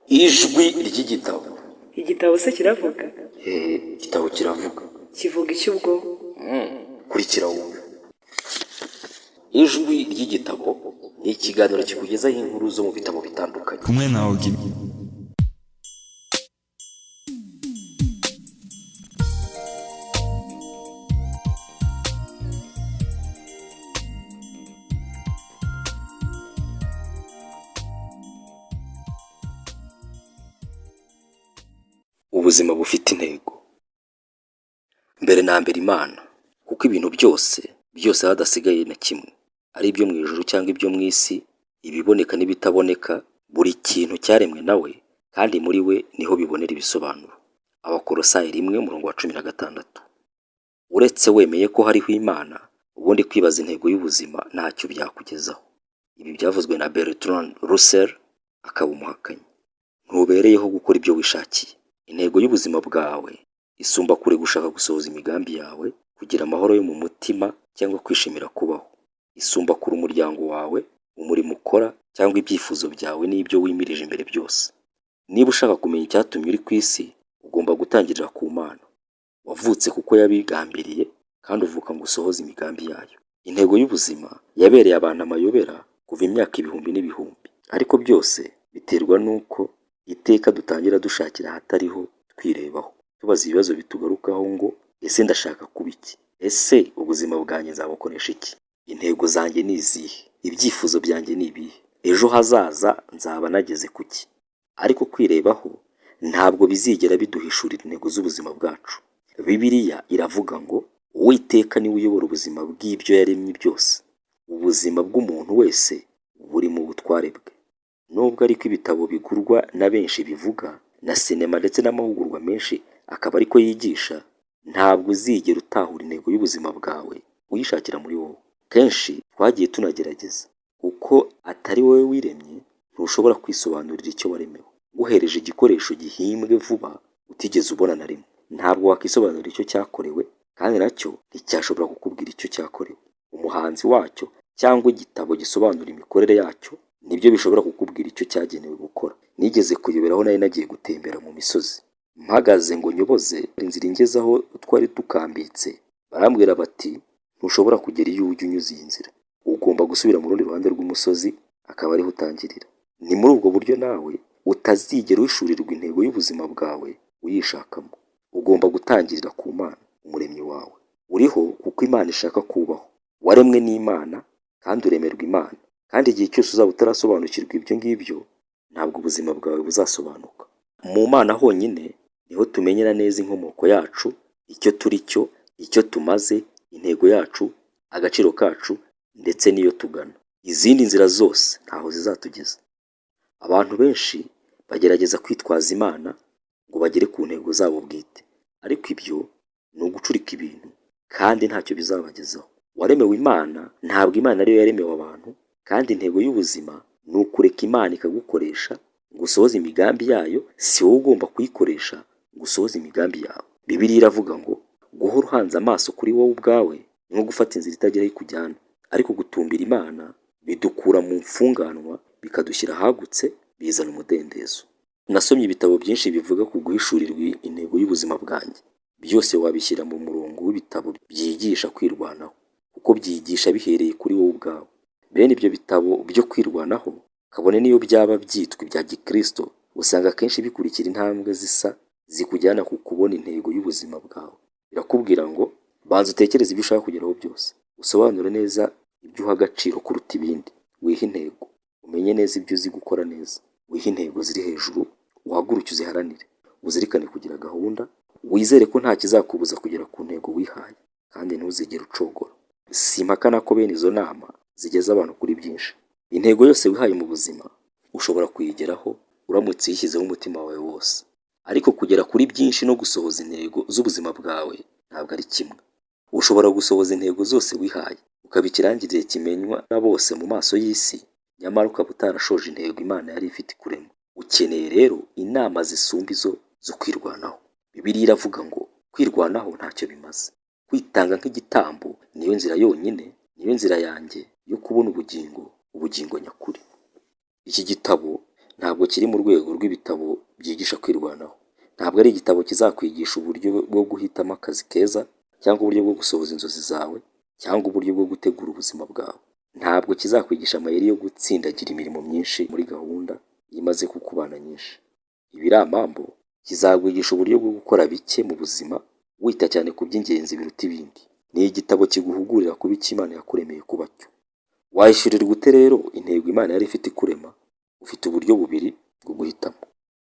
Ijwi ry'igitabo. Igitabo se kiravuga? Igitabo kiravuga. Kivuga iki ubwo? Kurikira wumve. Ijwi ry'igitabo ni ikiganiro kikugezaho inkuru zo mu bitabo bitandukanye. Kumwe na Ogi. Ubuzima bufite intego. Mbere na mbere Imana, kuko ibintu byose hadasigaye na kimwe, ari ibyo mu ijuru cyangwa ibyo mu isi, ibiboneka n'ibitaboneka, buri kintu cyaremwe nawe, kandi muri we niho bibonera ibisobanuro. Abakolosayi 1:16. Uretse wemeye ko hariho Imana, ubundi kwibaza intego y'ubuzima ntacyo byakugezaho. Ibi byavuzwe na Bertrand Russell, akaba umuhakanyi. Ntubereyeho gukora ibyo wishakiye. Intego y'ubuzima bwawe isumba kure gushaka gusohoza imigambi yawe, kugira amahoro yo mu mutima cyangwa kwishimira kubaho. Isumba kure umuryango wawe, umurimo ukora cyangwa ibyifuzo byawe n'ibyo wimirije imbere byose. Niba ushaka kumenya icyatumye uri ku isi, ugomba gutangirira ku Mana. Wavutse kuko yabigambiriye kandi uvuka ngo usohoze imigambi yayo. Intego y'ubuzima yabereye abantu amayobera kuva imyaka ibihumbi n'ibihumbi, ariko byose biterwa n'uko iteka dutangira dushakira ahatariho twirebaho, tubaza ibibazo bitugarukaho ngo ese ndashaka kuba iki? Ese ubuzima bwanjye nzabukoresha iki? Intego zanjye ni izihe? Ibyifuzo byanjye ni ibihe? Ejo hazaza nzaba nageze kuki? Ariko kwirebaho ntabwo bizigera biduhishurira intego z'ubuzima bwacu. Bibiliya iravuga ngo Uwiteka niwe uyobora ubuzima bw'ibyo yaremye byose. Ubuzima bw'umuntu wese buri mu butware bwe. Nubwo ariko ibitabo bigurwa na benshi bivuga, na sinema ndetse n'amahugurwa menshi akaba ariko yigisha, ntabwo uzigera utahura intego y'ubuzima bwawe uyishakira muri wowe. Kenshi twagiye tunagerageza, kuko atari wowe wiremye, ntushobora kwisobanurira icyo waremewe. Guhereje igikoresho gihimbwe vuba utigeze ubona na rimwe, ntabwo wakwisobanurira icyo cyakorewe, kandi nacyo nticyashobora kukubwira icyo cyakorewe. Umuhanzi wacyo cyangwa igitabo gisobanura imikorere yacyo nibyo bishobora kukubwira icyo cyagenewe gukora. Nigeze kuyoberaho nari nagiye gutembera mu misozi, mpagaze ngo nyoboze inzira ingezaho twari dukambitse. Barambwira bati ntushobora kugera iyo ujya unyuze iyi nzira, ugomba gusubira mu rundi ruhande rw'umusozi, akaba ariho utangirira. Ni muri ubwo buryo nawe utazigera uhishurirwa intego y'ubuzima bwawe uyishakamo. Ugomba gutangirira ku Mana, umuremyi wawe. Uriho kuko Imana ishaka kubaho. Waremwe n'Imana kandi uremerwa Imana, kandi igihe cyose uzaba utarasobanukirwa ibyo ngibyo, ntabwo ubuzima bwawe buzasobanuka. Mu Mana honyine niho tumenyera neza inkomoko yacu, icyo turi cyo, icyo tumaze, intego yacu, agaciro kacu, ndetse n'iyo tugana. Izindi nzira zose ntaho zizatugeza. Abantu benshi bagerageza kwitwaza Imana ngo bagere ku ntego zabo bwite, ariko ibyo ni ugucurika ibintu kandi ntacyo bizabagezaho. Waremewe Imana, ntabwo Imana ariyo yaremewe abantu, kandi intego y'ubuzima ni ukureka Imana ikagukoresha ngo usohoze imigambi yayo, si wowe ugomba kuyikoresha ngo usohoze imigambi yawe. Bibiliya iravuga ngo guhora uhanze amaso kuri wowe ubwawe ni nko gufata inzira itagera aho ikujyana, ariko gutumbira Imana bidukura mu mfunganwa bikadushyira ahagutse, bizana umudendezo. Nasomye ibitabo byinshi bivuga ku guhishurirwa intego y'ubuzima bwanjye. Byose wabishyira mu murongo w'ibitabo byigisha kwirwanaho, kuko byigisha bihereye kuri wowe ubwawe. Bene ibyo bitabo byo kwirwanaho, kabone niyo byaba byitwa ibya Gikristo, usanga akenshi bikurikira intambwe zisa zikujyana ku kubona intego y'ubuzima bwawe. Birakubwira ngo banza utekereze ibyo ushaka kugeraho byose, usobanure neza ibyo uha agaciro kuruta ibindi, wihe intego, umenye neza ibyo uzi gukora neza, wihe intego ziri hejuru, uhaguruke uziharanire, uzirikane kugira gahunda, wizere ko nta kizakubuza kugera ku ntego wihaye, kandi ntuzigere ucogora. Simpakana ko bene izo nama zigeza abantu kuri byinshi. Intego yose wihaye mu buzima ushobora kuyigeraho uramutse uyishyizeho umutima wawe wose, ariko kugera kuri byinshi no gusohoza intego z'ubuzima bwawe ntabwo ari kimwe. Ushobora gusohoza intego zose wihaye ukaba ikirangirire kimenywa na bose mu maso y'isi, nyamara ukaba utarashoje intego Imana yari ifite ikurema. Ukeneye rero inama zisumba izo zo kwirwanaho. Bibiliya iravuga ngo kwirwanaho ntacyo bimaze. Kwitanga nk'igitambo niyo nzira yonyine, niyo nzira yanjye yo kubona ubugingo nyakuri. Iki gitabo ntabwo kiri mu rwego rw'ibitabo byigisha kwirwanaho. Ntabwo ari igitabo kizakwigisha uburyo bwo guhitamo akazi keza cyangwa uburyo bwo gusohoza inzozi zawe cyangwa uburyo bwo gutegura ubuzima bwawe. Ntabwo kizakwigisha amayeri yo gutsindagira imirimo myinshi muri gahunda imaze kukubana nyinshi. Ibiramambo kizakwigisha uburyo bwo gukora bike mu buzima wita cyane ku by'ingenzi biruta ibindi. Ni igitabo kiguhugurira kuba icyo Imana yakuremeye kuba cyo. Wayishyurirwa ute rero intego Imana yari ifite ikurema? Ufite uburyo bubiri bwo guhitamo.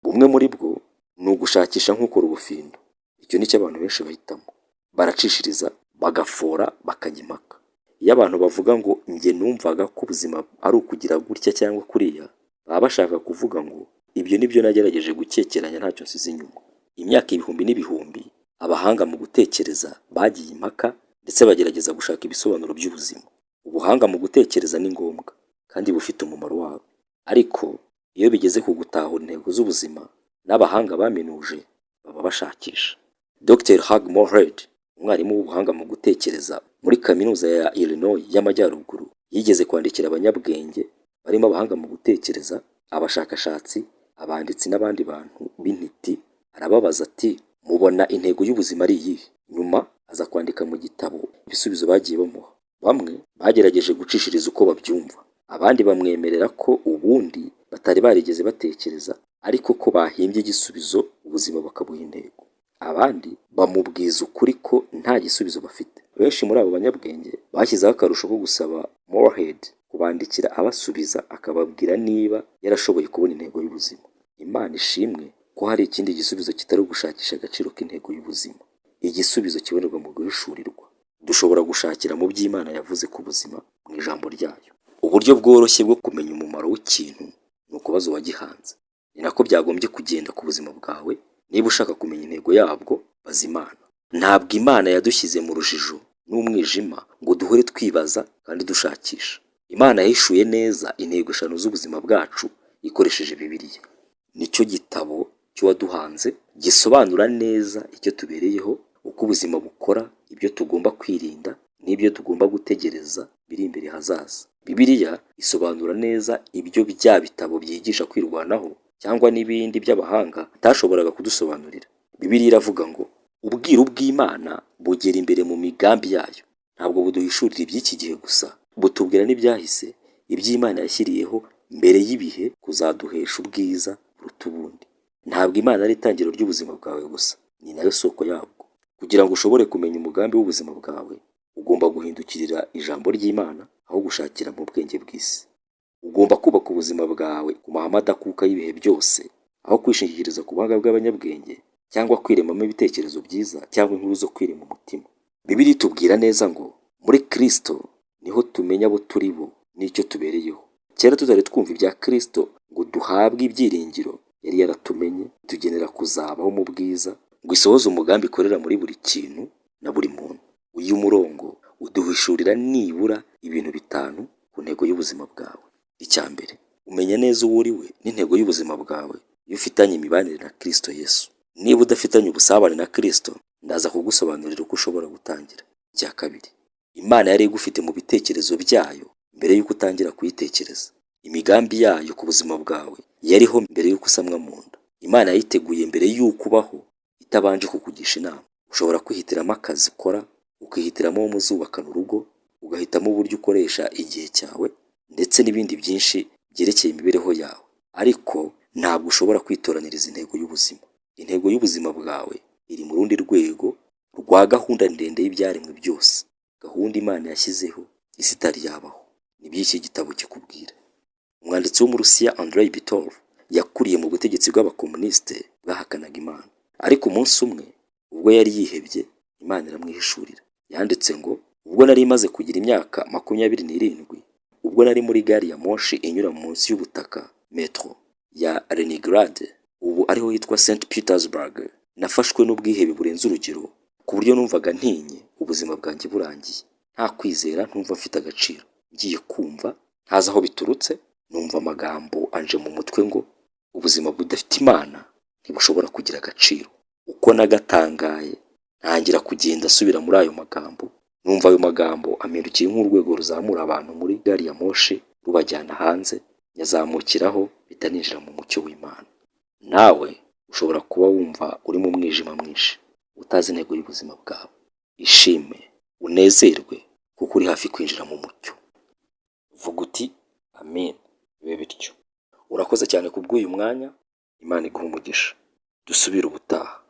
Bumwe muri bwo ni ugushakisha nk'ukora ubufindo. Icyo ni cyo abantu benshi bahitamo. Baracishiriza, bagafora, bakajya impaka. Iyo abantu bavuga ngo njye numvaga ko ubuzima ari ukugira gutya cyangwa kuriya, baba bashaka kuvuga ngo ibyo nibyo nagerageje gukekeranya ntacyo nsize inyuma. Imyaka ibihumbi n'ibihumbi abahanga mu gutekereza bagiye impaka ndetse bagerageza gushaka ibisobanuro by'ubuzima. Ubuhanga mu gutekereza ni ngombwa kandi bufite umumaro wabo, ariko iyo bigeze ku gutahura intego z'ubuzima n'abahanga baminuje baba bashakisha. Dr. Hugh Moorhead, umwarimu w'ubuhanga mu gutekereza muri kaminuza ya Illinois y'Amajyaruguru, yigeze kwandikira abanyabwenge barimo abahanga mu gutekereza, abashakashatsi, abanditsi n'abandi bantu b'intiti, arababaza ati mubona intego y'ubuzima ari iyihe? Nyuma aza kwandika mu gitabo ibisubizo bagiye bamuha. Bamwe bagerageje gucishiriza uko babyumva, abandi bamwemerera ko ubundi batari barigeze batekereza, ariko ko bahimbye igisubizo ubuzima bakabuha intego. Abandi bamubwiza ukuri ko nta gisubizo bafite. Benshi muri abo banyabwenge bashyizeho akarusho ko gusaba Moorhead kubandikira abasubiza, akababwira niba yarashoboye kubona intego y'ubuzima. Imana ishimwe ko hari ikindi gisubizo kitari gushakisha agaciro k'intego y'ubuzima. Igisubizo kibonerwa mu guhishurirwa. Dushobora gushakira mu by'Imana yavuze ku buzima mu ijambo ryayo. Uburyo bworoshye bwo kumenya umumaro w'ikintu ni ukubaza uwagihanze. Ni nako byagombye kugenda ku buzima bwawe. Niba ushaka kumenya intego yabwo, baza Imana. Ntabwo Imana yadushyize mu rujijo n'umwijima ngo duhore twibaza kandi dushakisha. Imana yahishuye neza intego 5 z'ubuzima bwacu ikoresheje Bibiliya. Nicyo gitabo cy'uwaduhanze gisobanura neza icyo tubereyeho, uko ubuzima bukora, ibyo tugomba kwirinda n'ibyo tugomba gutegereza biri imbere hazaza. Bibiliya isobanura neza ibyo bya bitabo byigisha kwirwanaho cyangwa n'ibindi by'abahanga batashoboraga kudusobanurira. Bibiliya iravuga ngo ubwiru bw'Imana bugera imbere mu migambi yayo. Ntabwo buduhishurira iby'iki gihe gusa, butubwira n'ibyahise, iby'Imana yashyiriyeho mbere y'ibihe kuzaduhesha ubwiza buruta ubundi. Ntabwo Imana ari itangiriro ry'ubuzima bwawe gusa, ni nayo soko yabwo. Kugira ngo ushobore kumenya umugambi w'ubuzima bwawe, ugomba guhindukirira ijambo ry'Imana aho gushakira mu bwenge bw'isi. Ugomba kubaka ubuzima bwawe ku mahame adakuka y'ibihe byose, aho kwishingikiriza ku buhanga bw'abanyabwenge cyangwa kwiremamo ibitekerezo byiza cyangwa inkuru zo kwirema umutima. Bibiliya itubwira neza ngo muri Kristo niho tumenya abo turi bo n'icyo tubereyeho. Kera tutari twumva ibya Kristo ngo duhabwe ibyiringiro, yari yaratumenye tugenera kuzabaho mu bwiza, ngo isohoze umugambi ikorera muri buri kintu na buri muntu. Uyu murongo uduhishurira nibura ibintu 5 ku ntego y'ubuzima bwawe. Icya mbere, umenya neza uwo uri we n'intego y'ubuzima bwawe iyo ufitanye imibanire na Kristo Yesu. Niba udafitanye ubusabane na Kristo, ndaza kugusobanurira uko ushobora gutangira. Icya kabiri, Imana yari igufite mu bitekerezo byayo mbere y'uko utangira kuyitekereza. Imigambi yayo ku buzima bwawe yariho mbere y'uko usamwa mu nda. Imana yayiteguye mbere y'uko ubaho itabanje kukugisha inama. Ushobora kwihitiramo akazi ukora, ukihitiramo uwo muzubakana urugo, ugahitamo uburyo ukoresha igihe cyawe ndetse n'ibindi byinshi byerekeye imibereho yawe. Ariko ntabwo ushobora kwitoraniriza intego y'ubuzima. Intego y'ubuzima bwawe iri mu rundi rwego rwa gahunda ndende y'ibyaremwe byose. Gahunda Imana yashyizeho isi itari yabaho. Nibyo iki gitabo kikubwira. Umwanditsi w'Umurusiya Andrei Bitov yakuriye mu butegetsi bw'abakomuniste bahakanaga Imana. Ariko umunsi umwe ubwo yari yihebye, Imana iramwihishurira. Yanditse ngo ubwo nari maze kugira imyaka 27, ubwo nari muri gari ya moshi inyura munsi y'ubutaka metro ya Leningrad, ubu ariho hitwa St Petersburg, nafashwe n'ubwihebe burenze urugero ku buryo numvaga ntinye ubuzima bwanjye burangiye. Nta kwizera, ntumva mfite agaciro. Ngiye kumva ntazi aho biturutse, numva amagambo anje mu mutwe ngo ubuzima budafite Imana ntibushobora kugira agaciro. Uko nagatangaye ntangira kugenda asubira muri ayo magambo, numva ayo magambo ampindukiye nk'urwego ruzamura abantu muri gari ya moshi rubajyana hanze, yazamukiraho ngahita ninjira mu mucyo w'Imana. Nawe ushobora kuba wumva uri mu mwijima mwinshi, utazi intego y'ubuzima bwawe. Ishime, unezerwe, kuko uri hafi kwinjira mu mucyo. Vuga uti amen, bibe bityo. Urakoze cyane kubw'uyu mwanya, Imana iguhe umugisha. Dusubire ubutaha.